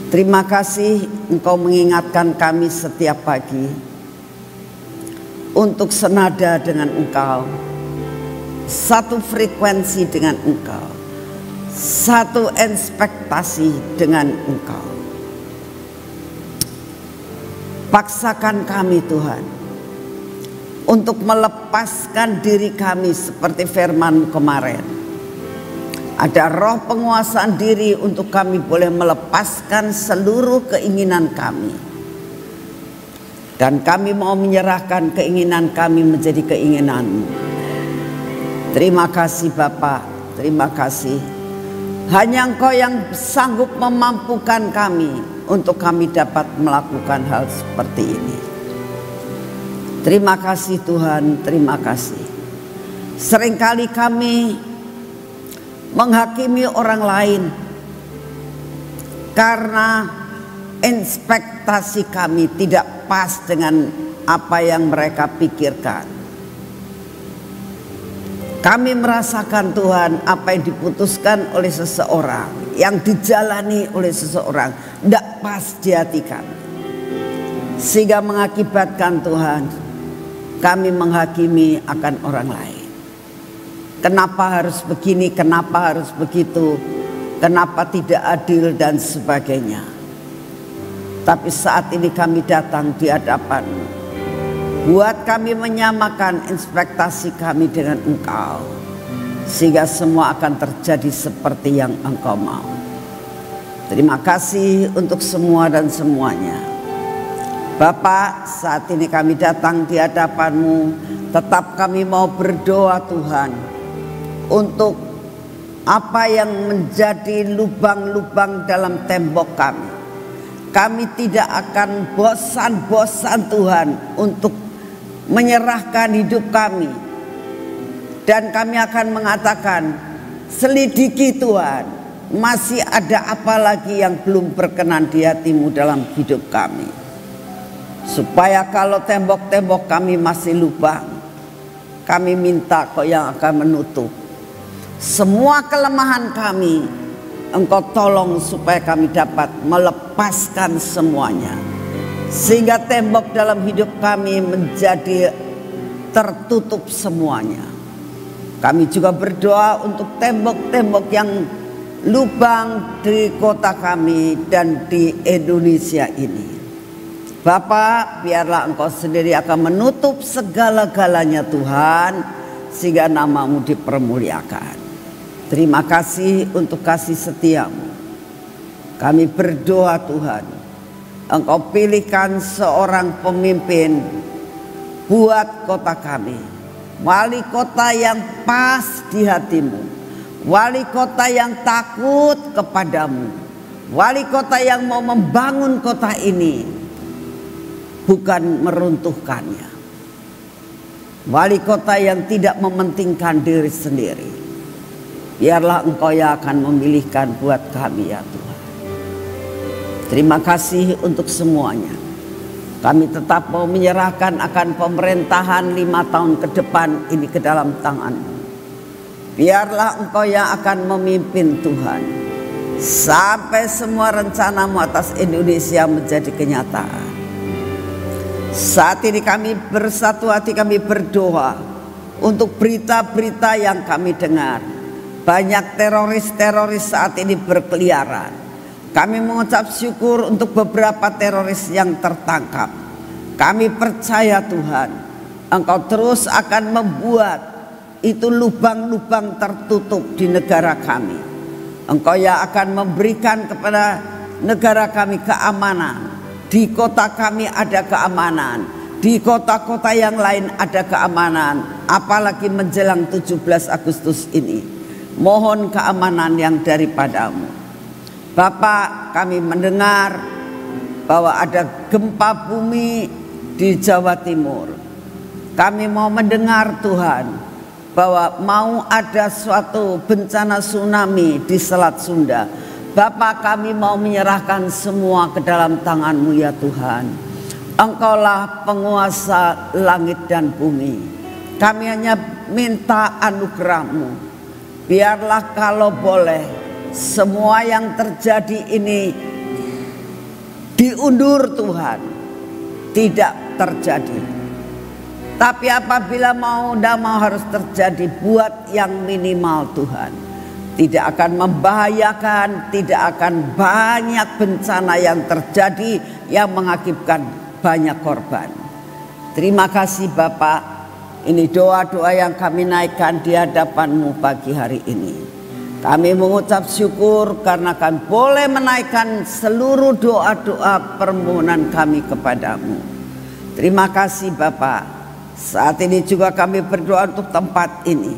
Terima kasih Engkau mengingatkan kami setiap pagi untuk senada dengan Engkau, satu frekuensi dengan Engkau, satu ekspektasi dengan Engkau. Paksakan kami Tuhan untuk melepaskan diri kami seperti firman kemarin. Ada roh penguasaan diri untuk kami boleh melepaskan seluruh keinginan kami. Dan kami mau menyerahkan keinginan kami menjadi keinginan-Mu. Terima kasih Bapa, terima kasih. Hanya Engkau yang sanggup memampukan kami untuk kami dapat melakukan hal seperti ini. Terima kasih Tuhan, terima kasih. Seringkali kami menghakimi orang lain karena ekspektasi kami tidak pas dengan apa yang mereka pikirkan. Kami merasakan Tuhan apa yang diputuskan oleh seseorang, yang dijalani oleh seseorang tidak pas di hati kami, sehingga mengakibatkan Tuhan kami menghakimi akan orang lain. Kenapa harus begini, kenapa harus begitu, kenapa tidak adil dan sebagainya. Tapi saat ini kami datang di hadapan-Mu, buat kami menyamakan ekspektasi kami dengan Engkau, sehingga semua akan terjadi seperti yang Engkau mau. Terima kasih untuk semua dan semuanya. Bapa, saat ini kami datang di hadapan-Mu, tetap kami mau berdoa Tuhan, untuk apa yang menjadi lubang-lubang dalam tembok kami. Kami tidak akan bosan-bosan Tuhan untuk menyerahkan hidup kami. Dan kami akan mengatakan, selidiki Tuhan, masih ada apa lagi yang belum berkenan di hati-Mu dalam hidup kami. Supaya kalau tembok-tembok kami masih lubang, kami minta Kau yang akan menutup. Semua kelemahan kami Engkau tolong supaya kami dapat melepaskan semuanya, sehingga tembok dalam hidup kami menjadi tertutup semuanya. Kami juga berdoa untuk tembok-tembok yang lubang di kota kami dan di Indonesia ini. Bapa, biarlah Engkau sendiri akan menutup segala-galanya Tuhan, sehingga nama-Mu dipermuliakan. Terima kasih untuk kasih setia-Mu. Kami berdoa Tuhan, Engkau pilihkan seorang pemimpin buat kota kami. Wali kota yang pas di hati-Mu, wali kota yang takut kepadamu, wali kota yang mau membangun kota ini, bukan meruntuhkannya. Wali kota yang tidak mementingkan diri sendiri. Biarlah Engkau yang akan memilihkan buat kami ya Tuhan. Terima kasih untuk semuanya. Kami tetap mau menyerahkan akan pemerintahan 5 tahun ke depan ini ke dalam tangan-Mu. Biarlah Engkau yang akan memimpin Tuhan, sampai semua rencana-Mu atas Indonesia menjadi kenyataan. Saat ini kami bersatu hati, kami berdoa untuk berita-berita yang kami dengar. Banyak teroris-teroris saat ini berkeliaran. Kami mengucap syukur untuk beberapa teroris yang tertangkap. Kami percaya Tuhan, Engkau terus akan membuat itu lubang-lubang tertutup di negara kami. Engkau yang akan memberikan kepada negara kami keamanan. Di kota kami ada keamanan, di kota-kota yang lain ada keamanan, apalagi menjelang 17 Agustus ini. Mohon keamanan yang daripadamu. Bapak, kami mendengar bahwa ada gempa bumi di Jawa Timur. Kami mau mendengar Tuhan bahwa mau ada suatu bencana tsunami di Selat Sunda. Bapa, kami mau menyerahkan semua ke dalam tangan-Mu ya Tuhan. Engkaulah penguasa langit dan bumi. Kami hanya minta anugerah-Mu. Biarlah kalau boleh semua yang terjadi ini diundur Tuhan, tidak terjadi. Tapi apabila mau dan mau harus terjadi, buat yang minimal Tuhan. Tidak akan membahayakan, tidak akan banyak bencana yang terjadi yang mengakibatkan banyak korban. Terima kasih Bapak. Ini doa-doa yang kami naikkan di hadapan-Mu pagi hari ini. Kami mengucap syukur karena kami boleh menaikkan seluruh doa-doa permohonan kami kepadamu. Terima kasih Bapak. Saat ini juga kami berdoa untuk tempat ini.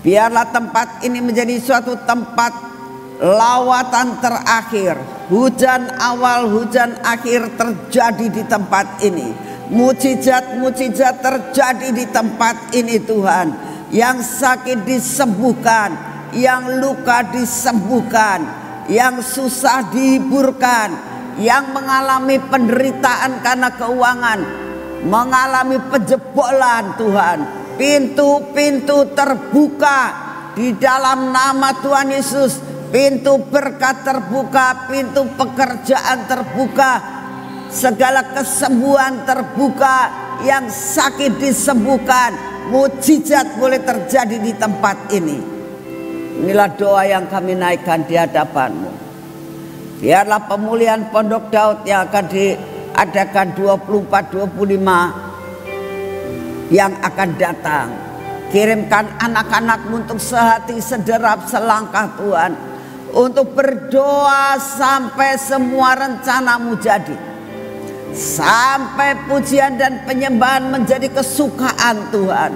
Biarlah tempat ini menjadi suatu tempat lawatan terakhir. Hujan awal, hujan akhir terjadi di tempat ini. Mujizat-mujizat terjadi di tempat ini Tuhan. Yang sakit disembuhkan, yang luka disembuhkan, yang susah dihiburkan, yang mengalami penderitaan karena keuangan, mengalami penjebolan Tuhan. Pintu-pintu terbuka di dalam nama Tuhan Yesus. Pintu berkat terbuka, pintu pekerjaan terbuka, segala kesembuhan terbuka, yang sakit disembuhkan. Mujizat boleh terjadi di tempat ini. Inilah doa yang kami naikkan di hadapan-Mu. Biarlah pemulihan Pondok Daud yang akan diadakan 24-25 yang akan datang. Kirimkan anak-anak-Mu untuk sehati, sederap, selangkah Tuhan, untuk berdoa sampai semua rencana-Mu jadi, sampai pujian dan penyembahan menjadi kesukaan Tuhan,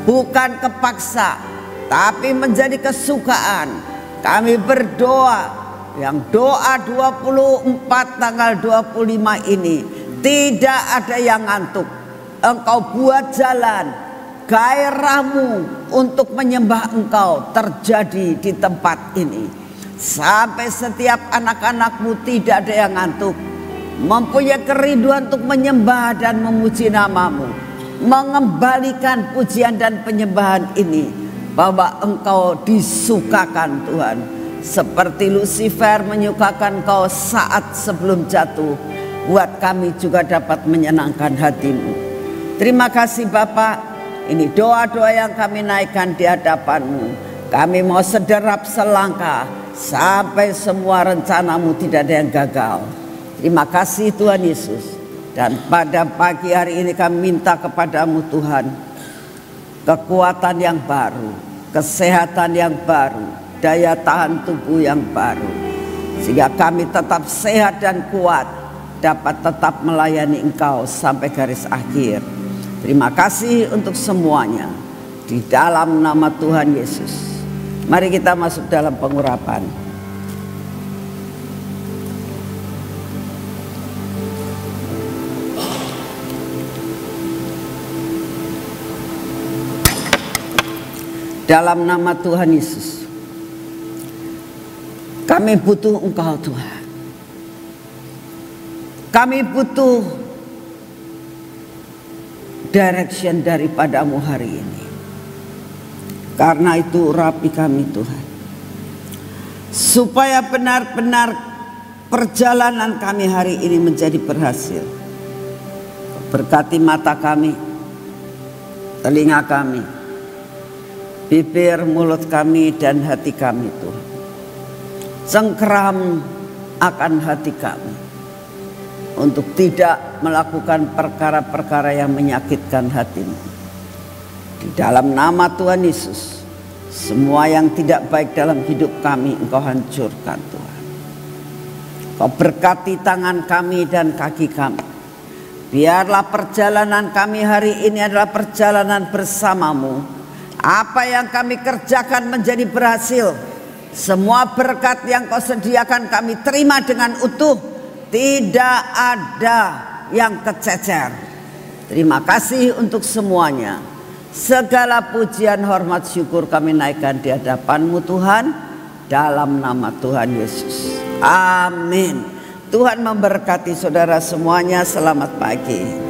bukan kepaksa tapi menjadi kesukaan. Kami berdoa yang doa 24 tanggal 25 ini tidak ada yang ngantuk. Engkau buat jalan, gairah-Mu untuk menyembah Engkau terjadi di tempat ini. Sampai setiap anak-anak-Mu tidak ada yang ngantuk, mempunyai kerinduan untuk menyembah dan memuji nama-Mu, mengembalikan pujian dan penyembahan ini, bahwa Engkau disukakan Tuhan. Seperti Lucifer menyukakan Engkau saat sebelum jatuh, buat kami juga dapat menyenangkan hati-Mu. Terima kasih Bapak. Ini doa-doa yang kami naikkan di hadapan-Mu. Kami mau sederap selangkah sampai semua rencana-Mu tidak ada yang gagal. Terima kasih Tuhan Yesus. Dan pada pagi hari ini kami minta kepada-Mu Tuhan, kekuatan yang baru, kesehatan yang baru, daya tahan tubuh yang baru, sehingga kami tetap sehat dan kuat, dapat tetap melayani Engkau sampai garis akhir. Terima kasih untuk semuanya. Di dalam nama Tuhan Yesus. Mari kita masuk dalam pengurapan. Dalam nama Tuhan Yesus. Kami butuh Engkau Tuhan. Kami butuh direction daripada-Mu hari ini. Karena itu urapi kami Tuhan, supaya benar-benar perjalanan kami hari ini menjadi berhasil. Berkati mata kami, telinga kami, bibir, mulut kami, dan hati kami Tuhan. Cengkeram akan hati kami untuk tidak melakukan perkara-perkara yang menyakitkan hati-Mu. Di dalam nama Tuhan Yesus, Semua yang tidak baik dalam hidup kami Engkau hancurkan Tuhan. Kau berkati tangan kami dan kaki kami. Biarlah perjalanan kami hari ini adalah perjalanan bersamamu. Apa yang kami kerjakan menjadi berhasil. Semua berkat yang Kau sediakan kami terima dengan utuh. Tidak ada yang kececer. Terima kasih untuk semuanya. Segala pujian, hormat, syukur kami naikkan di hadapan-Mu Tuhan. Dalam nama Tuhan Yesus. Amin. Tuhan memberkati saudara semuanya. Selamat pagi.